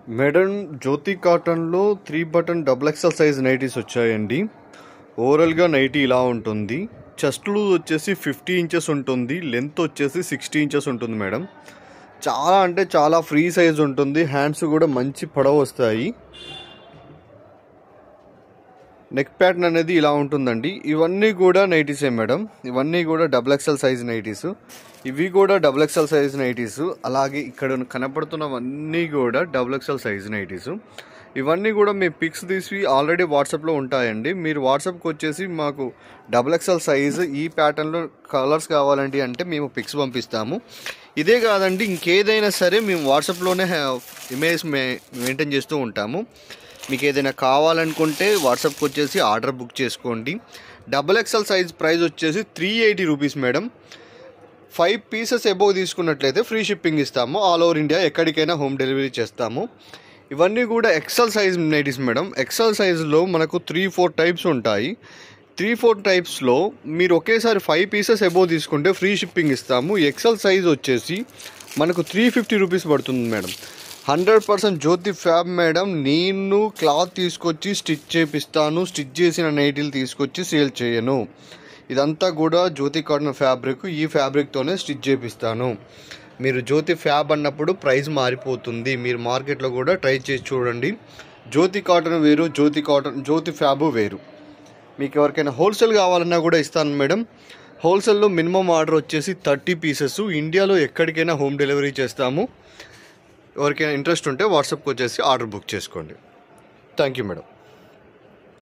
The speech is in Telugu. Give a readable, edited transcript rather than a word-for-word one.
మేడం జ్యోతి కాటన్లో 3 button double XL size nighties వచ్చాయండి. ఓవరాల్గా నైటీ ఇలా ఉంటుంది. చెస్ట్ లూజ్ వచ్చేసి 50 ఇంచెస్ ఉంటుంది, లెంత్ వచ్చేసి 60 ఇంచెస్ ఉంటుంది మేడం. చాలా అంటే చాలా ఫ్రీ సైజ్ ఉంటుంది. హ్యాండ్స్ కూడా మంచి పొడవు వస్తాయి. నెక్ ప్యాటర్న్ అనేది ఇలా ఉంటుందండి. ఇవన్నీ కూడా నైటీసే మేడం. ఇవన్నీ కూడా డబుల్ ఎక్సెల్ సైజ్ నైటీస్. ఇవి కూడా డబుల్ ఎక్సెల్ సైజ్ నైటీస్. అలాగే ఇక్కడ కనపడుతున్నవన్నీ కూడా డబుల్ ఎక్సెల్ సైజ్ నైటీస్. ఇవన్నీ కూడా మీ పిక్స్ తీసి ఆల్రెడీ వాట్సాప్లో ఉంటాయండి. మీరు వాట్సాప్కి వచ్చేసి మాకు డబుల్ ఎక్సెల్ సైజ్ ఈ ప్యాటర్న్లో కలర్స్ కావాలండి అంటే మేము పిక్స్ పంపిస్తాము. ఇదే కాదండి, ఇంకేదైనా సరే మేము వాట్సాప్లోనే ఇమేజ్ మెయింటైన్ చేస్తూ ఉంటాము. మీకు ఏదైనా కావాలనుకుంటే వాట్సాప్కి వచ్చేసి ఆర్డర్ బుక్ చేసుకోండి. డబుల్ ఎక్సెల్ సైజ్ ప్రైస్ వచ్చేసి 380 రూపీస్ మేడం. 5 పీసెస్ అబోవ్ తీసుకున్నట్లయితే ఫ్రీ షిప్పింగ్ ఇస్తాము. ఆల్ ఓవర్ ఇండియా ఎక్కడికైనా హోమ్ డెలివరీ చేస్తాము. ఇవన్నీ కూడా XL size nighties madam. XL సైజులో మనకు 3-4 టైప్స్ ఉంటాయి. 3-4 టైప్స్లో మీరు ఒకేసారి 5 పీసెస్ అబోవ్ తీసుకుంటే ఫ్రీ షిప్పింగ్ ఇస్తాము. ఎక్సెల్ సైజ్ వచ్చేసి మనకు 350 రూపీస్ పడుతుంది మేడం. 100% జ్యోతి ఫ్యాబ్ మేడం. నేను క్లాత్ తీసుకొచ్చి స్టిచ్ చేపిస్తాను. స్టిచ్ చేసిన నైటీలు తీసుకొచ్చి సేల్ చేయను. ఇదంతా కూడా జ్యోతి కాటన్ ఫ్యాబ్రిక్. ఈ ఫ్యాబ్రిక్తోనే స్టిచ్ చేపిస్తాను. మీరు జ్యోతి ఫ్యాబ్ అన్నప్పుడు ప్రైస్ మారిపోతుంది. మీరు మార్కెట్లో కూడా ట్రై చేసి చూడండి. జ్యోతి కాటన్ వేరు, జ్యోతి ఫ్యాబు వేరు. మీకు ఎవరికైనా హోల్సేల్ కావాలన్నా కూడా ఇస్తాను మేడం. హోల్సేల్లో మినిమం ఆర్డర్ వచ్చేసి 30 పీసెస్. ఇండియాలో ఎక్కడికైనా హోమ్ డెలివరీ చేస్తాము. ఎవరికైనా ఇంట్రెస్ట్ ఉంటే వాట్సాప్కి వచ్చేసి ఆర్డర్ బుక్ చేసుకోండి. Thank you madam.